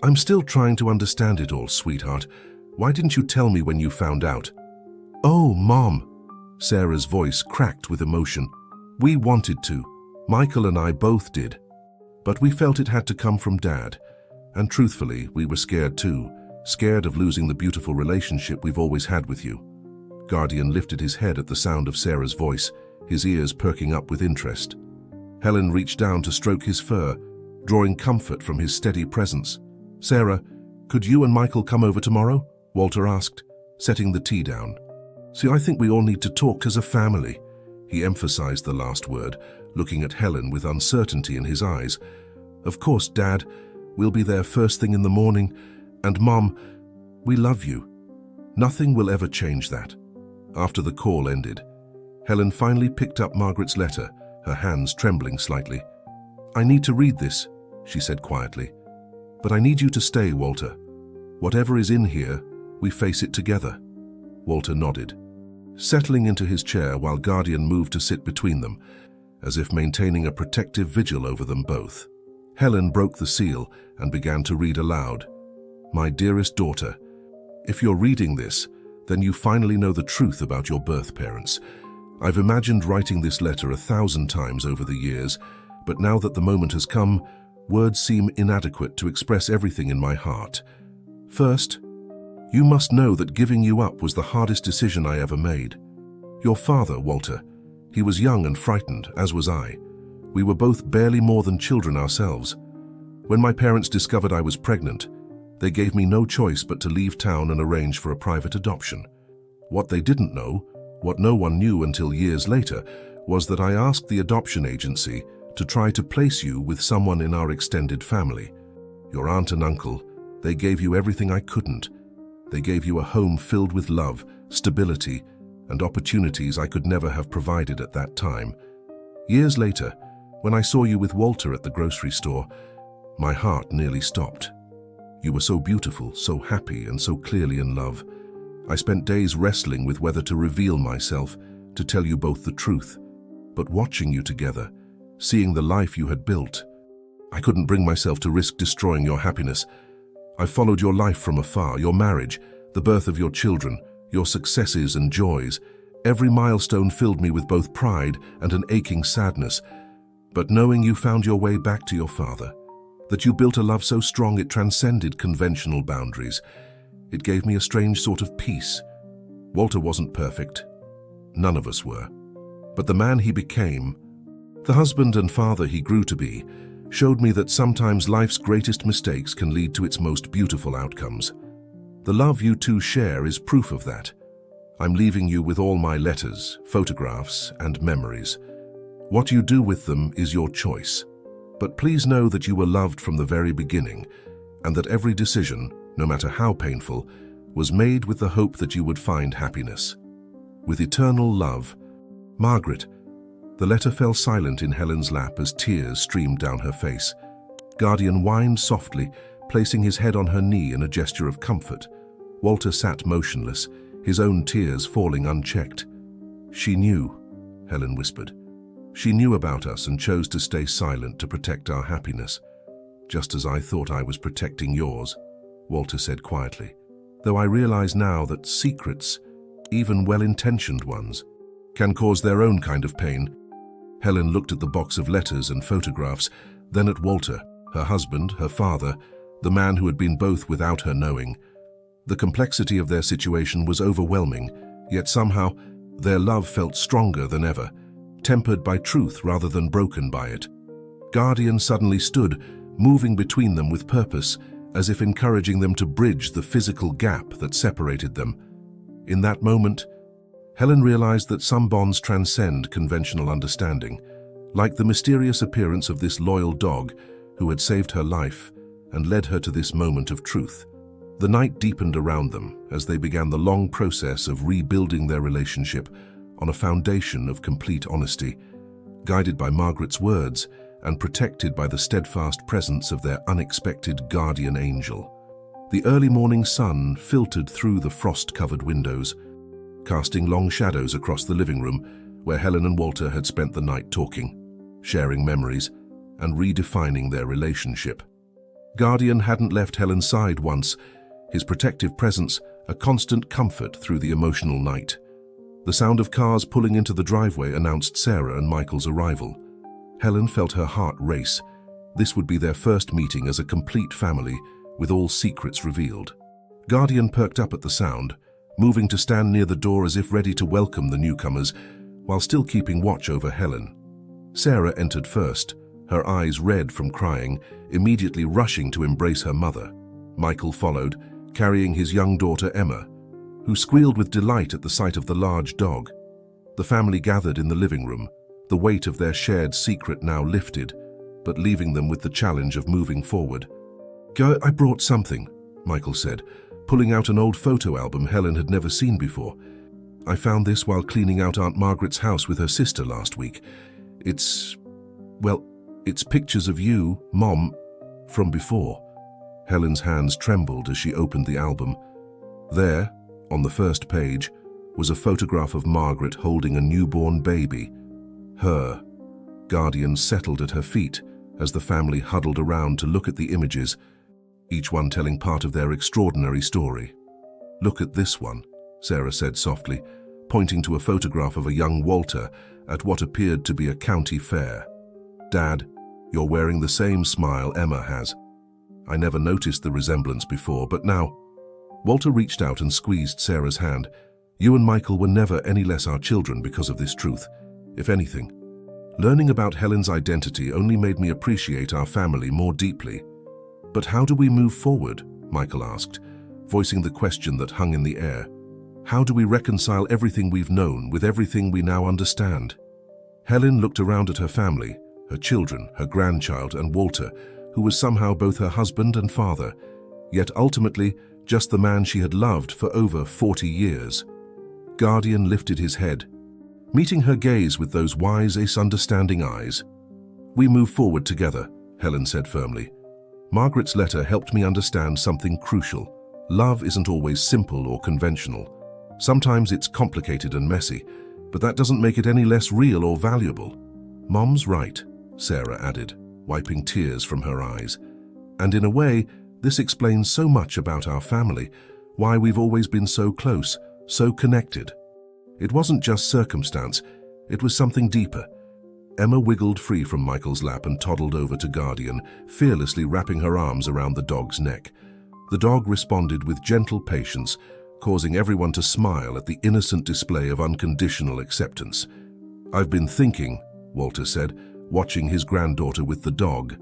"I'm still trying to understand it all, sweetheart. Why didn't you tell me when you found out?" "Oh, Mom." Sarah's voice cracked with emotion. "We wanted to. Michael and I both did. But we felt it had to come from Dad. And truthfully, we were scared too, scared of losing the beautiful relationship we've always had with you." Guardian lifted his head at the sound of Sarah's voice, his ears perking up with interest. Helen reached down to stroke his fur, drawing comfort from his steady presence. "Sarah, could you and Michael come over tomorrow?" Walter asked, setting the tea down. "See, I think we all need to talk as a family." He emphasized the last word, looking at Helen with uncertainty in his eyes. "Of course, Dad, we'll be there first thing in the morning. And Mom, we love you. Nothing will ever change that." After the call ended, Helen finally picked up Margaret's letter, her hands trembling slightly. "I need to read this," she said quietly. "But I need you to stay, Walter. Whatever is in here, we face it together." Walter nodded, settling into his chair while Guardian moved to sit between them, as if maintaining a protective vigil over them both. Helen broke the seal and began to read aloud. "My dearest daughter, if you're reading this, then you finally know the truth about your birth parents. I've imagined writing this letter 1,000 times over the years, but now that the moment has come, words seem inadequate to express everything in my heart. First, you must know that giving you up was the hardest decision I ever made. Your father, Walter, he was young and frightened, as was I. We were both barely more than children ourselves. When my parents discovered I was pregnant, they gave me no choice but to leave town and arrange for a private adoption. What they didn't know, what no one knew until years later, was that I asked the adoption agency to try to place you with someone in our extended family. Your aunt and uncle, they gave you everything I couldn't. They gave you a home filled with love, stability, and opportunities I could never have provided at that time. Years later, when I saw you with Walter at the grocery store, my heart nearly stopped. You were so beautiful, so happy, and so clearly in love. I spent days wrestling with whether to reveal myself, to tell you both the truth. But watching you together, seeing the life you had built, I couldn't bring myself to risk destroying your happiness. I followed your life from afar, your marriage, the birth of your children, your successes and joys. Every milestone filled me with both pride and an aching sadness. But knowing you found your way back to your father, that you built a love so strong it transcended conventional boundaries, it gave me a strange sort of peace. Walter wasn't perfect. None of us were. But the man he became, the husband and father he grew to be, showed me that sometimes life's greatest mistakes can lead to its most beautiful outcomes. The love you two share is proof of that. I'm leaving you with all my letters, photographs, and memories. What you do with them is your choice. But please know that you were loved from the very beginning, and that every decision, no matter how painful, was made with the hope that you would find happiness. With eternal love, Margaret." The letter fell silent in Helen's lap as tears streamed down her face. Guardian whined softly, placing his head on her knee in a gesture of comfort. Walter sat motionless, his own tears falling unchecked. "She knew," Helen whispered. "She knew about us and chose to stay silent to protect our happiness. Just as I thought I was protecting yours," Walter said quietly. "Though I realize now that secrets, even well-intentioned ones, can cause their own kind of pain." Helen looked at the box of letters and photographs, then at Walter, her husband, her father, the man who had been both without her knowing. The complexity of their situation was overwhelming, yet somehow their love felt stronger than ever, tempered by truth rather than broken by it. Guardian suddenly stood, moving between them with purpose, as if encouraging them to bridge the physical gap that separated them. In that moment, Helen realized that some bonds transcend conventional understanding. like the mysterious appearance of this loyal dog who had saved her life and led her to this moment of truth. The night deepened around them as they began the long process of rebuilding their relationship on a foundation of complete honesty, guided by Margaret's words and protected by the steadfast presence of their unexpected guardian angel. The early morning sun filtered through the frost-covered windows, casting long shadows across the living room where Helen and Walter had spent the night talking, sharing memories, and redefining their relationship. Guardian hadn't left Helen's side once, his protective presence a constant comfort through the emotional night. The sound of cars pulling into the driveway announced Sarah and Michael's arrival. Helen felt her heart race. This would be their first meeting as a complete family, with all secrets revealed. Guardian perked up at the sound, moving to stand near the door as if ready to welcome the newcomers, while still keeping watch over Helen. Sarah entered first, her eyes red from crying, immediately rushing to embrace her mother. Michael followed, carrying his young daughter Emma, who squealed with delight at the sight of the large dog. The family gathered in the living room, the weight of their shared secret now lifted, but leaving them with the challenge of moving forward. "I brought something," Michael said, pulling out an old photo album Helen had never seen before. "I found this while cleaning out Aunt Margaret's house with her sister last week. It's pictures of you, Mom, from before." Helen's hands trembled as she opened the album. There, on the first page, was a photograph of Margaret holding a newborn baby. Her. Guardian settled at her feet as the family huddled around to look at the images, each one telling part of their extraordinary story. "Look at this one," Sarah said softly, pointing to a photograph of a young Walter at what appeared to be a county fair. "Dad, you're wearing the same smile Emma has. I never noticed the resemblance before, but now..." Walter reached out and squeezed Sarah's hand. "You and Michael were never any less our children because of this truth. If anything, learning about Helen's identity only made me appreciate our family more deeply." "But how do we move forward?" Michael asked, voicing the question that hung in the air. "How do we reconcile everything we've known with everything we now understand?" Helen looked around at her family, her children, her grandchild, and Walter, who was somehow both her husband and father, yet ultimately just the man she had loved for over 40 years. Guardian lifted his head, meeting her gaze with those wise, understanding eyes. "We move forward together," Helen said firmly. "Margaret's letter helped me understand something crucial. Love isn't always simple or conventional. Sometimes it's complicated and messy, but that doesn't make it any less real or valuable." "Mom's right," Sarah added, wiping tears from her eyes. "And in a way, this explains so much about our family, why we've always been so close, so connected. It wasn't just circumstance, it was something deeper." Emma wiggled free from Michael's lap and toddled over to Guardian, fearlessly wrapping her arms around the dog's neck. The dog responded with gentle patience, causing everyone to smile at the innocent display of unconditional acceptance. "I've been thinking," Walter said, watching his granddaughter with the dog,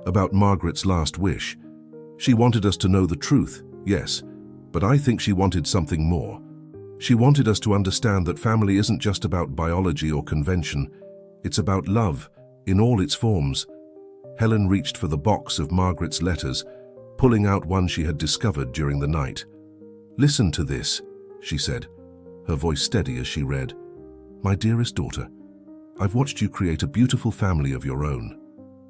"about Margaret's last wish. She wanted us to know the truth, yes, but I think she wanted something more. She wanted us to understand that family isn't just about biology or convention. It's about love, in all its forms." Helen reached for the box of Margaret's letters, pulling out one she had discovered during the night. "Listen to this," she said, her voice steady as she read. "My dearest daughter, I've watched you create a beautiful family of your own,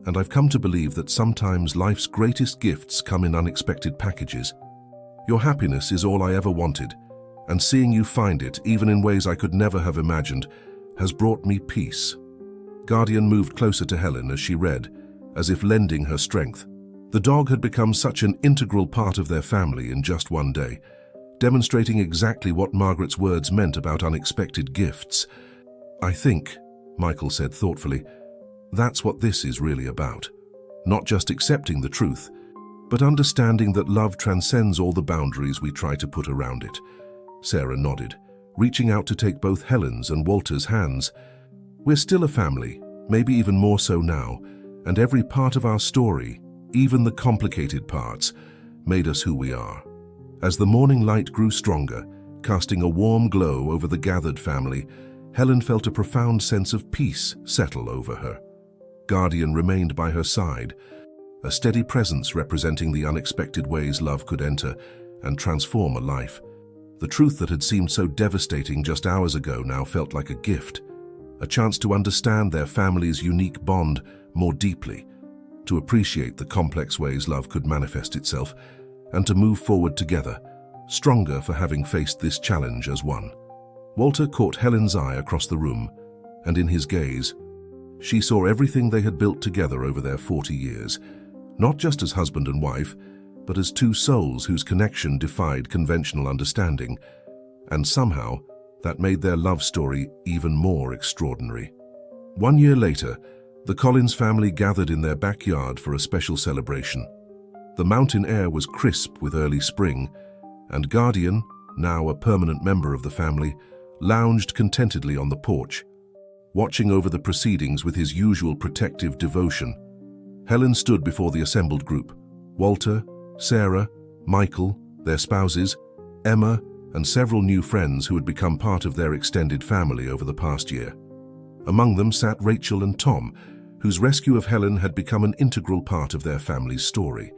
and I've come to believe that sometimes life's greatest gifts come in unexpected packages. Your happiness is all I ever wanted, and seeing you find it, even in ways I could never have imagined, has brought me peace." Guardian moved closer to Helen as she read, as if lending her strength. The dog had become such an integral part of their family in just one day, demonstrating exactly what Margaret's words meant about unexpected gifts. "I think," Michael said thoughtfully, "that's what this is really about. Not just accepting the truth, but understanding that love transcends all the boundaries we try to put around it." Sarah nodded, reaching out to take both Helen's and Walter's hands. "We're still a family, maybe even more so now, and every part of our story, even the complicated parts, made us who we are." As the morning light grew stronger, casting a warm glow over the gathered family, Helen felt a profound sense of peace settle over her. Guardian remained by her side, a steady presence representing the unexpected ways love could enter and transform a life. The truth that had seemed so devastating just hours ago now felt like a gift, a chance to understand their family's unique bond more deeply, to appreciate the complex ways love could manifest itself, and to move forward together, stronger for having faced this challenge as one. Walter caught Helen's eye across the room, and in his gaze, she saw everything they had built together over their 40 years, not just as husband and wife, but as two souls whose connection defied conventional understanding, and somehow that made their love story even more extraordinary. 1 year later, the Collins family gathered in their backyard for a special celebration. The mountain air was crisp with early spring, and Guardian, now a permanent member of the family, lounged contentedly on the porch, watching over the proceedings with his usual protective devotion. Helen stood before the assembled group. Walter, Sarah, Michael, their spouses, Emma, and several new friends who had become part of their extended family over the past year. Among them sat Rachel and Tom, whose rescue of Helen had become an integral part of their family's story.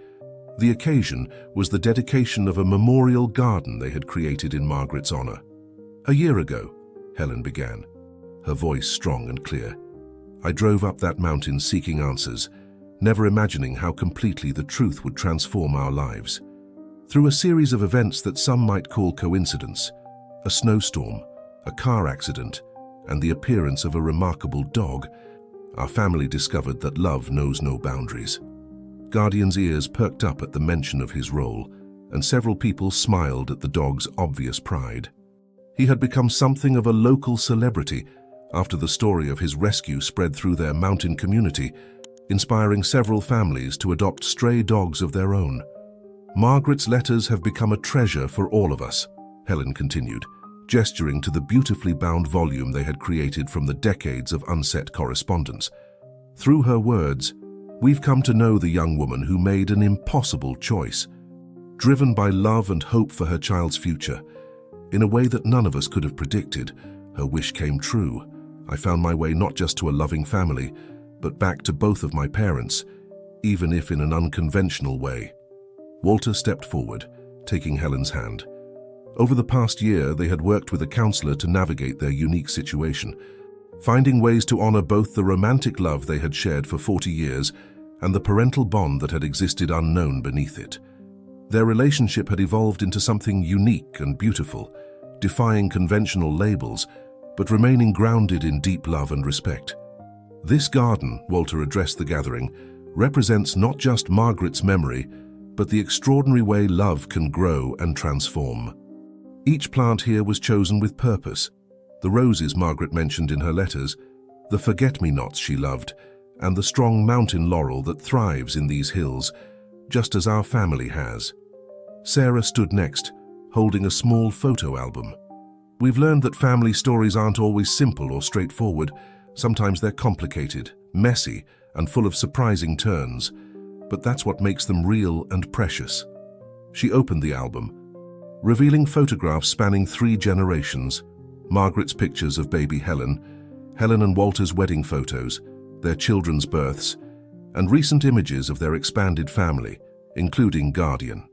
The occasion was the dedication of a memorial garden they had created in Margaret's honor. "A year ago," Helen began, her voice strong and clear, "I drove up that mountain seeking answers, never imagining how completely the truth would transform our lives. Through a series of events that some might call coincidence, a snowstorm, a car accident, and the appearance of a remarkable dog, our family discovered that love knows no boundaries." Guardian's ears perked up at the mention of his role, and several people smiled at the dog's obvious pride. He had become something of a local celebrity after the story of his rescue spread through their mountain community, inspiring several families to adopt stray dogs of their own. "Margaret's letters have become a treasure for all of us," Helen continued, gesturing to the beautifully bound volume they had created from the decades of unset correspondence. "Through her words, we've come to know the young woman who made an impossible choice, driven by love and hope for her child's future. In a way that none of us could have predicted, her wish came true. I found my way not just to a loving family, but back to both of my parents, even if in an unconventional way." Walter stepped forward, taking Helen's hand. Over the past year, they had worked with a counselor to navigate their unique situation, finding ways to honor both the romantic love they had shared for 40 years and the parental bond that had existed unknown beneath it. Their relationship had evolved into something unique and beautiful, defying conventional labels, but remaining grounded in deep love and respect. "This garden," Walter addressed the gathering, "represents not just Margaret's memory, but the extraordinary way love can grow and transform. Each plant here was chosen with purpose. The roses Margaret mentioned in her letters, the forget-me-nots she loved, and the strong mountain laurel that thrives in these hills, just as our family has." Sarah stood next, holding a small photo album. "We've learned that family stories aren't always simple or straightforward. Sometimes they're complicated, messy, and full of surprising turns. But that's what makes them real and precious." She opened the album, revealing photographs spanning 3 generations: Margaret's pictures of baby Helen, Helen and Walter's wedding photos, their children's births, and recent images of their expanded family, including Guardian.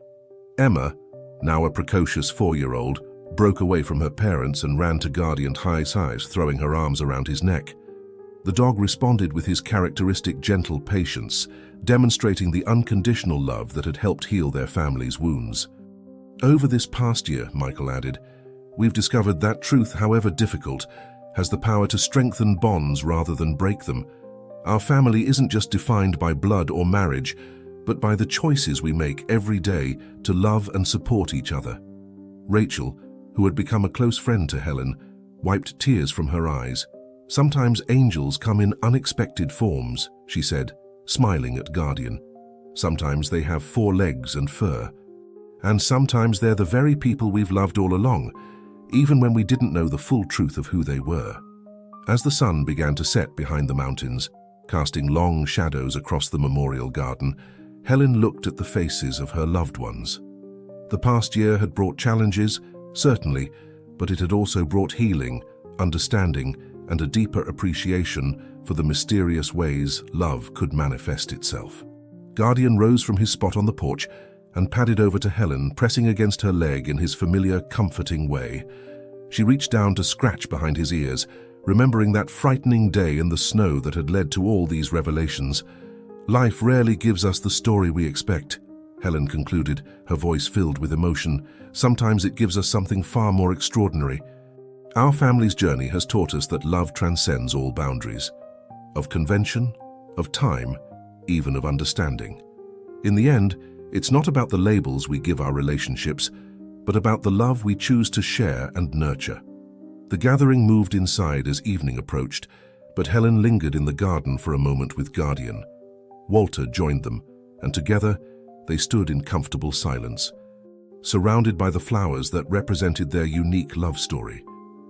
Emma, now a precocious 4-year-old, broke away from her parents and ran to Guardian high size, throwing her arms around his neck. The dog responded with his characteristic gentle patience, demonstrating the unconditional love that had helped heal their family's wounds. "Over this past year," Michael added, "we've discovered that truth, however difficult, has the power to strengthen bonds rather than break them. Our family isn't just defined by blood or marriage, but by the choices we make every day to love and support each other." Rachel, who had become a close friend to Helen, wiped tears from her eyes. "Sometimes angels come in unexpected forms," she said, smiling at Guardian. "Sometimes they have 4 legs and fur. And sometimes they're the very people we've loved all along, even when we didn't know the full truth of who they were." As the sun began to set behind the mountains, casting long shadows across the memorial garden, Helen looked at the faces of her loved ones. The past year had brought challenges, certainly, but it had also brought healing, understanding and a deeper appreciation for the mysterious ways love could manifest itself. Guardian rose from his spot on the porch and padded over to Helen, pressing against her leg in his familiar, comforting way. She reached down to scratch behind his ears, remembering that frightening day in the snow that had led to all these revelations. "Life rarely gives us the story we expect," Helen concluded, her voice filled with emotion. "Sometimes it gives us something far more extraordinary. Our family's journey has taught us that love transcends all boundaries, of convention, of time, even of understanding. In the end, it's not about the labels we give our relationships, but about the love we choose to share and nurture." The gathering moved inside as evening approached, but Helen lingered in the garden for a moment with Guardian. Walter joined them, and together they stood in comfortable silence, surrounded by the flowers that represented their unique love story.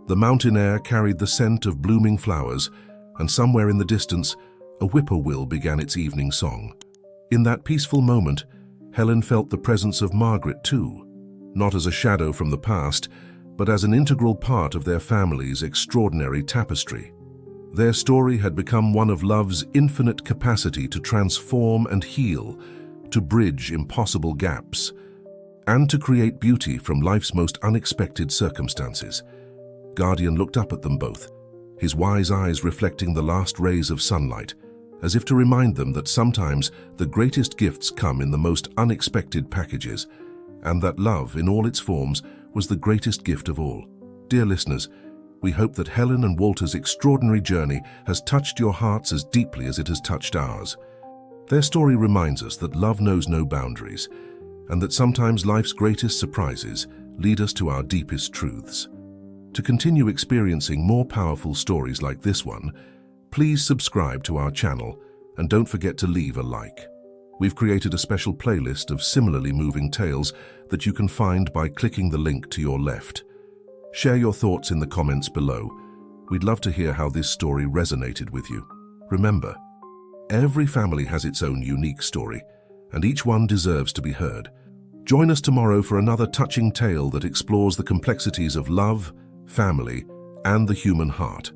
The mountain air carried the scent of blooming flowers, and somewhere in the distance, a whippoorwill began its evening song. In that peaceful moment, Helen felt the presence of Margaret too, not as a shadow from the past, but as an integral part of their family's extraordinary tapestry. Their story had become one of love's infinite capacity to transform and heal, to bridge impossible gaps, and to create beauty from life's most unexpected circumstances. Guardian looked up at them both, his wise eyes reflecting the last rays of sunlight, as if to remind them that sometimes the greatest gifts come in the most unexpected packages, and that love, in all its forms, was the greatest gift of all. Dear listeners, we hope that Helen and Walter's extraordinary journey has touched your hearts as deeply as it has touched ours. Their story reminds us that love knows no boundaries, and that sometimes life's greatest surprises lead us to our deepest truths. To continue experiencing more powerful stories like this one, please subscribe to our channel and don't forget to leave a like. We've created a special playlist of similarly moving tales that you can find by clicking the link to your left. Share your thoughts in the comments below. We'd love to hear how this story resonated with you. Remember, every family has its own unique story, and each one deserves to be heard. Join us tomorrow for another touching tale that explores the complexities of love, family, and the human heart.